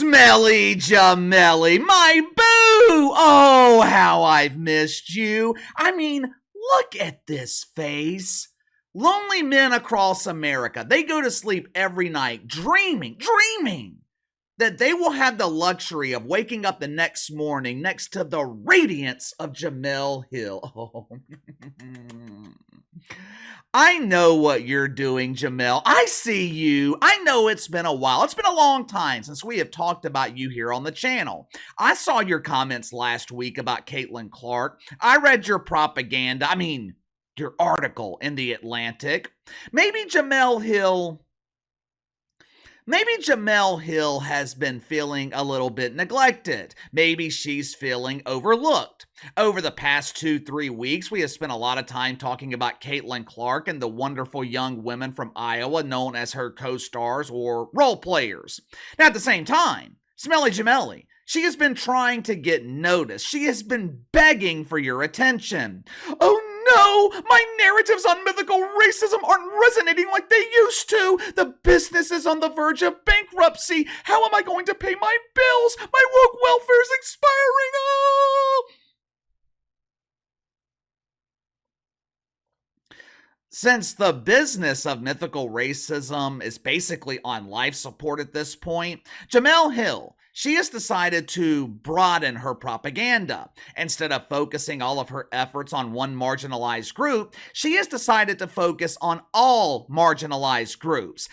Smelly Jemele, my boo! Oh, how I've missed you. I mean, look at this face. Lonely men across America, they go to sleep every night dreaming that they will have the luxury of waking up the next morning next to the radiance of Jamal Hill. Oh. I know what you're doing, Jemele. I see you. I know it's been a while. It's been a long time since we have talked about you here on the channel. I saw your comments last week about Caitlin Clark. I read your propaganda. Your article in The Atlantic. Maybe Jemele Hill has been feeling a little bit neglected. Maybe she's feeling overlooked. Over the past 2-3 weeks, we have spent a lot of time talking about Caitlin Clark and the wonderful young women from Iowa known as her co-stars or role players. Now, at the same time, Smelly Jemele, she has been trying to get noticed. She has been begging for your attention. Oh no, my narratives on mythical racism aren't resonating like they used to. The business is on the verge of bankruptcy. How am I going to pay my bills? My woke welfare is expiring. Oh! Since the business of mythical racism is basically on life support at this point, Jemele Hill, she has decided to broaden her propaganda. Instead of focusing all of her efforts on one marginalized group, she has decided to focus on all marginalized groups.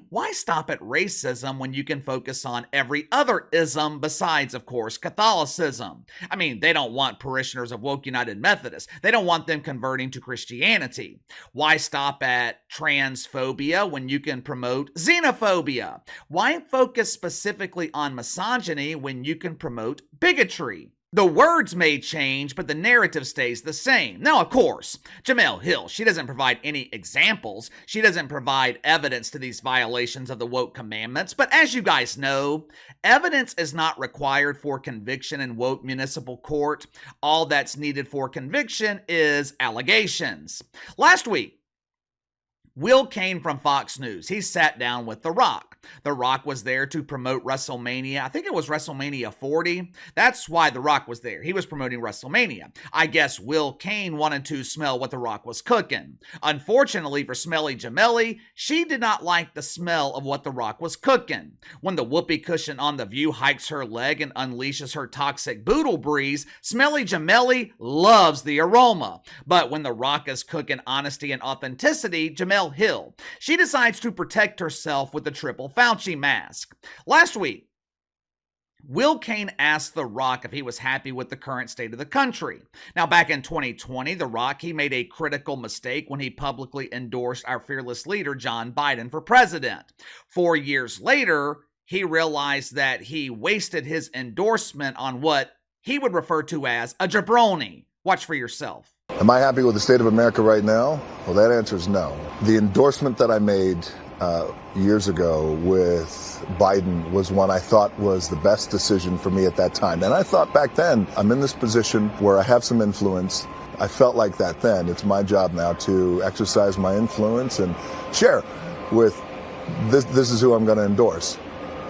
Why stop at racism when you can focus on every other ism besides, of course, Catholicism? They don't want parishioners of Woke United Methodists. They don't want them converting to Christianity. Why stop at transphobia when you can promote xenophobia? Why focus specifically on misogyny when you can promote bigotry? The words may change, but the narrative stays the same. Now, of course, Jemele Hill, she doesn't provide any examples. She doesn't provide evidence to these violations of the woke commandments. But as you guys know, evidence is not required for conviction in woke municipal court. All that's needed for conviction is allegations. Last week, Will Cain from Fox News, he sat down with The Rock. The Rock was there to promote WrestleMania. I think it was WrestleMania 40. That's why The Rock was there. He was promoting WrestleMania. I guess Will Cain wanted to smell what The Rock was cooking. Unfortunately for Smelly Jemele, she did not like the smell of what The Rock was cooking. When the whoopee cushion on The View hikes her leg and unleashes her toxic boodle breeze, Smelly Jemele loves the aroma. But when The Rock is cooking honesty and authenticity, Jemele Hill, she decides to protect herself with the triple Fauci mask. Last week, Will Cain asked The Rock if he was happy with the current state of the country. Now, back in 2020, The Rock, he made a critical mistake when he publicly endorsed our fearless leader, John Biden, for president. 4 years later, he realized that he wasted his endorsement on what he would refer to as a jabroni. Watch for yourself. Am I happy with the state of America right now? Well, that answer is no. The endorsement that I made years ago with Biden was one I thought was the best decision for me at that time. And I thought back then, I'm in this position where I have some influence. I felt like that then. It's my job now to exercise my influence and share with this is who I'm going to endorse.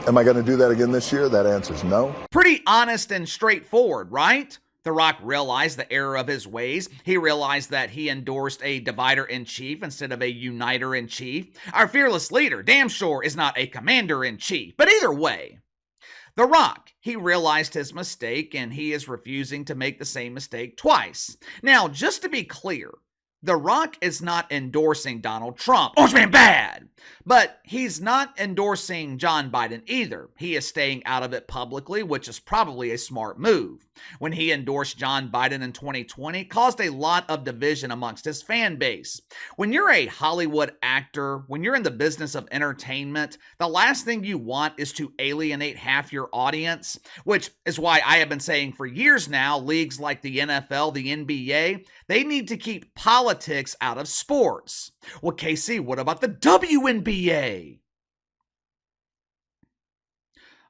Am I going to do that again this year? That answer is no. Pretty honest and straightforward, right? The Rock realized the error of his ways. He realized that he endorsed a divider-in-chief instead of a uniter-in-chief. Our fearless leader, damn sure, is not a commander-in-chief. But either way, The Rock, he realized his mistake and he is refusing to make the same mistake twice. Now, just to be clear, The Rock is not endorsing Donald Trump. Orange Man bad! But he's not endorsing John Biden either. He is staying out of it publicly, which is probably a smart move. When he endorsed John Biden in 2020, it caused a lot of division amongst his fan base. When you're a Hollywood actor, when you're in the business of entertainment, the last thing you want is to alienate half your audience, which is why I have been saying for years now, leagues like the NFL, the NBA, they need to keep politics out of sports. Well, KC, what about the WNBA?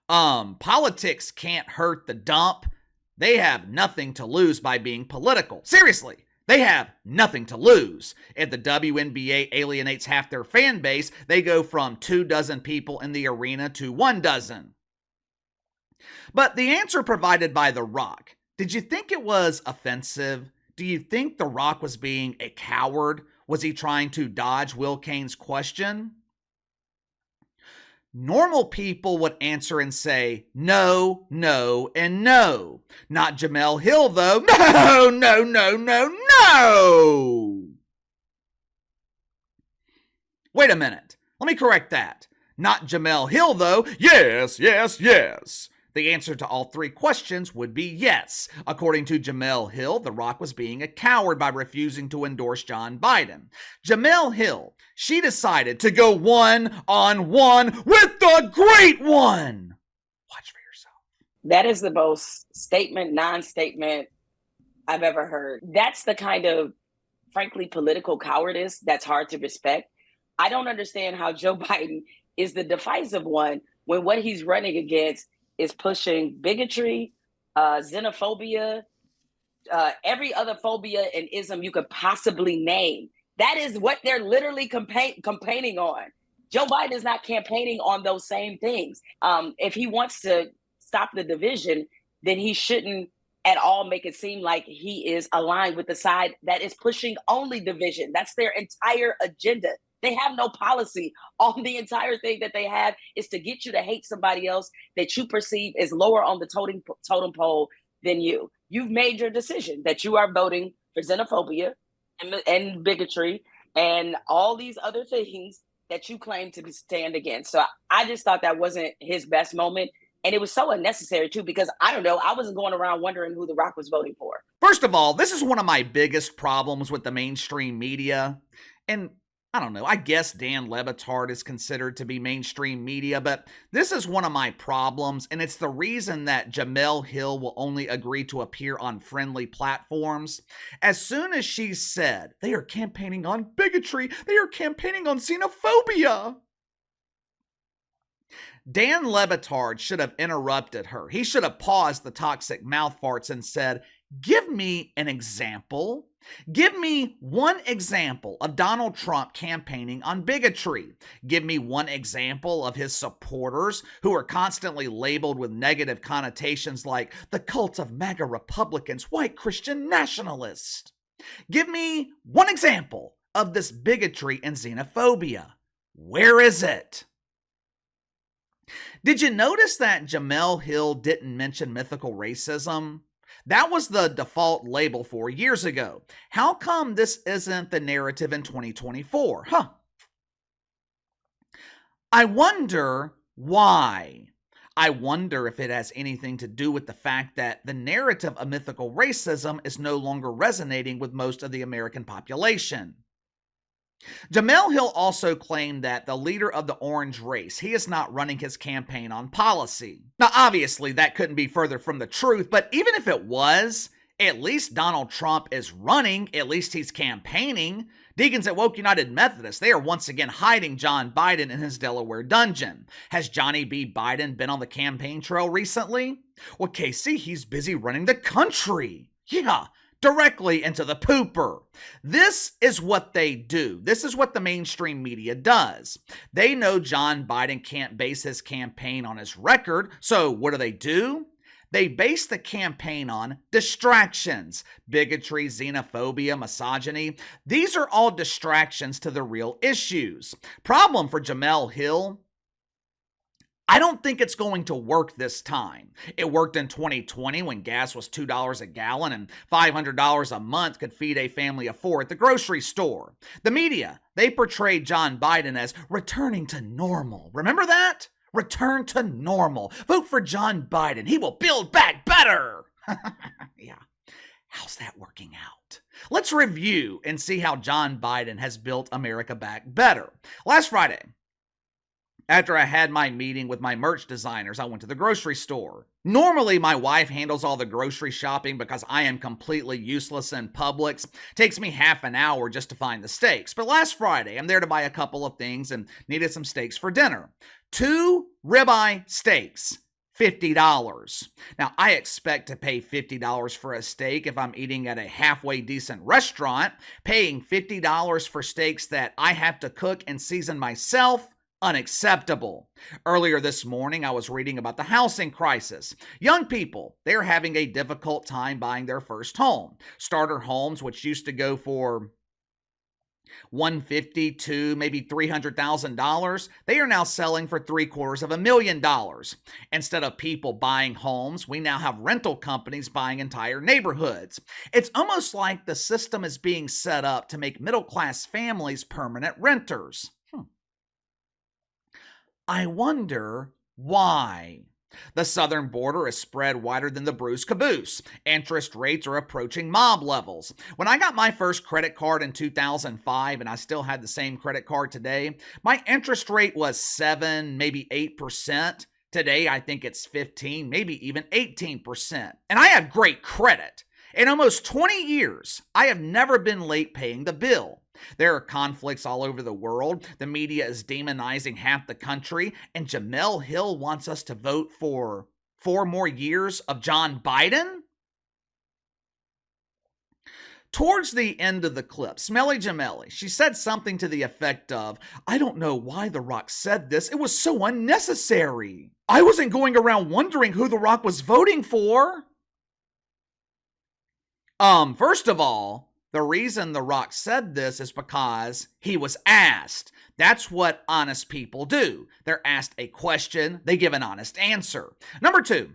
Politics can't hurt the dump. They have nothing to lose by being political. Seriously, they have nothing to lose. If the WNBA alienates half their fan base, they go from 24 people in the arena to 12. But the answer provided by The Rock, did you think it was offensive? Do you think The Rock was being a coward? Was he trying to dodge Will Cain's question? Normal people would answer and say, no, no, and no. Not Jemele Hill, though. No, no, no, no, no. Wait a minute. Let me correct that. Not Jemele Hill, though. Yes, yes, yes. The answer to all three questions would be yes. According to Jemele Hill, The Rock was being a coward by refusing to endorse John Biden. Jemele Hill, she decided to go one-on-one with the great one. Watch for yourself. That is the most statement, non-statement I've ever heard. That's the kind of, frankly, political cowardice that's hard to respect. I don't understand how Joe Biden is the divisive one when what he's running against is pushing bigotry, xenophobia, every other phobia and ism you could possibly name. That is what they're literally campaigning on. Joe Biden is not campaigning on those same things. If he wants to stop the division, then he shouldn't at all make it seem like he is aligned with the side that is pushing only division. That's their entire agenda. They have no policy. All the entire thing that they have is to get you to hate somebody else that you perceive is lower on the totem pole than you. You've made your decision that you are voting for xenophobia and bigotry and all these other things that you claim to stand against. So I just thought that wasn't his best moment. And it was so unnecessary, too, because I don't know, I wasn't going around wondering who The Rock was voting for. First of all, this is one of my biggest problems with the mainstream media. And I don't know, I guess Dan Le Batard is considered to be mainstream media, but this is one of my problems, and it's the reason that Jemele Hill will only agree to appear on friendly platforms. As soon as she said, they are campaigning on bigotry, they are campaigning on xenophobia, Dan Le Batard should have interrupted her. He should have paused the toxic mouth farts and said, give me an example. Give me one example of Donald Trump campaigning on bigotry. Give me one example of his supporters who are constantly labeled with negative connotations like the cult of MAGA Republicans, white Christian nationalists. Give me one example of this bigotry and xenophobia. Where is it? Did you notice that Jemele Hill didn't mention mythical racism? That was the default label 4 years ago. How come this isn't the narrative in 2024? I wonder why. I wonder if it has anything to do with the fact that the narrative of mythical racism is no longer resonating with most of the American population. Jamal Hill also claimed that the leader of the orange race, he is not running his campaign on policy. Now, obviously, that couldn't be further from the truth, but even if it was, at least Donald Trump is running, at least he's campaigning. Deacons at Woke United Methodist, they are once again hiding John Biden in his Delaware dungeon. Has Johnny B. Biden been on the campaign trail recently? Well, Casey, he's busy running the country. Yeah, directly into the pooper. This is what they do. This is what the mainstream media does. They know John Biden can't base his campaign on his record, so what do? They base the campaign on distractions. Bigotry, xenophobia, misogyny. These are all distractions to the real issues. Problem for Jemele Hill, I don't think it's going to work this time. It worked in 2020 when gas was $2 a gallon and $500 a month could feed a family of four at the grocery store. The media, they portrayed John Biden as returning to normal. Remember that? Return to normal. Vote for John Biden. He will build back better. Yeah. How's that working out? Let's review and see how John Biden has built America back better. Last Friday, after I had my meeting with my merch designers, I went to the grocery store. Normally, my wife handles all the grocery shopping because I am completely useless in Publix. Takes me half an hour just to find the steaks. But last Friday, I'm there to buy a couple of things and needed some steaks for dinner. 2 ribeye steaks, $50. Now, I expect to pay $50 for a steak if I'm eating at a halfway decent restaurant. Paying $50 for steaks that I have to cook and season myself, unacceptable. Earlier this morning, I was reading about the housing crisis. Young people, they're having a difficult time buying their first home. Starter homes, which used to go for $150 to maybe $300,000, they are now selling for $750,000. Instead of people buying homes, we now have rental companies buying entire neighborhoods. It's almost like the system is being set up to make middle-class families permanent renters. I wonder why. The southern border is spread wider than the Bruce caboose. Interest rates are approaching mob levels. When I got my first credit card in 2005, and I still had the same credit card today, my interest rate was 7, maybe 8%. Today, I think it's 15, maybe even 18%. And I have great credit. In almost 20 years, I have never been late paying the bill. There are conflicts all over the world. The media is demonizing half the country, and Jemele Hill wants us to vote for 4 more years of John Biden? Towards the end of the clip, Smelly Jemele, she said something to the effect of, "I don't know why The Rock said this. It was so unnecessary. I wasn't going around wondering who The Rock was voting for." First of all, the reason The Rock said this is because he was asked. That's what honest people do. They're asked a question, they give an honest answer. Number 2,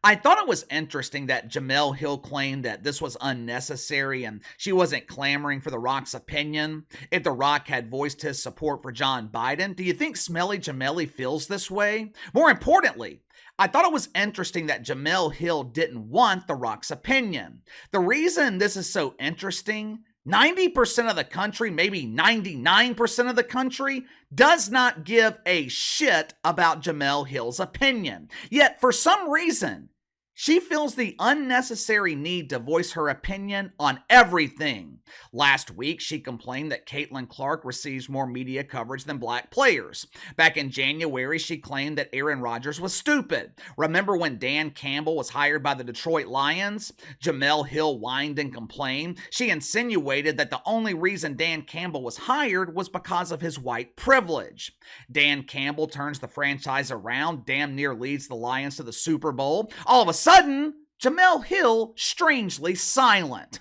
I thought it was interesting that Jemele Hill claimed that this was unnecessary and she wasn't clamoring for The Rock's opinion. If The Rock had voiced his support for John Biden, do you think Smelly Jemele feels this way? More importantly, I thought it was interesting that Jemele Hill didn't want The Rock's opinion. The reason this is so interesting, 90% of the country, maybe 99% of the country, does not give a shit about Jemele Hill's opinion. Yet, for some reason, she feels the unnecessary need to voice her opinion on everything. Last week, she complained that Caitlin Clark receives more media coverage than black players. Back in January, she claimed that Aaron Rodgers was stupid. Remember when Dan Campbell was hired by the Detroit Lions? Jemele Hill whined and complained. She insinuated that the only reason Dan Campbell was hired was because of his white privilege. Dan Campbell turns the franchise around, damn near leads the Lions to the Super Bowl. All of a sudden, Jemele Hill strangely silent.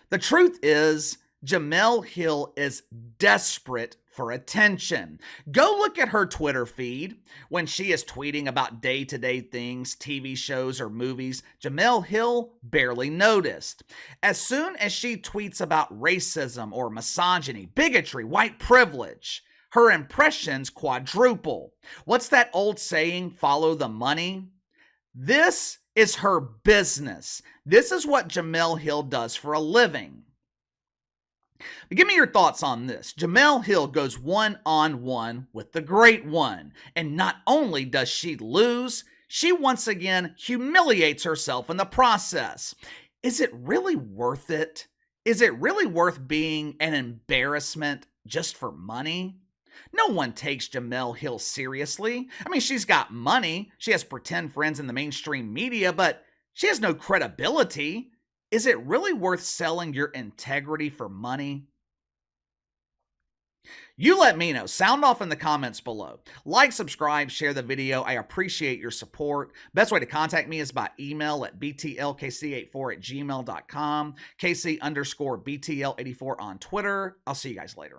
The truth is, Jemele Hill is desperate for attention. Go look at her Twitter feed. When she is tweeting about day-to-day things, TV shows or movies, Jemele Hill barely noticed. As soon as she tweets about racism or misogyny, bigotry, white privilege, her impressions quadruple. What's that old saying, follow the money? This is her business. This is what Jemele Hill does for a living. But give me your thoughts on this. Jemele Hill goes one-on-one with the great one. And not only does she lose, she once again humiliates herself in the process. Is it really worth it? Is it really worth being an embarrassment just for money? No one takes Jemele Hill seriously. I mean, she's got money. She has pretend friends in the mainstream media, but she has no credibility. Is it really worth selling your integrity for money? You let me know. Sound off in the comments below. Like, subscribe, share the video. I appreciate your support. Best way to contact me is by email at btlkc84@gmail.com, KC_BTL84 on Twitter. I'll see you guys later.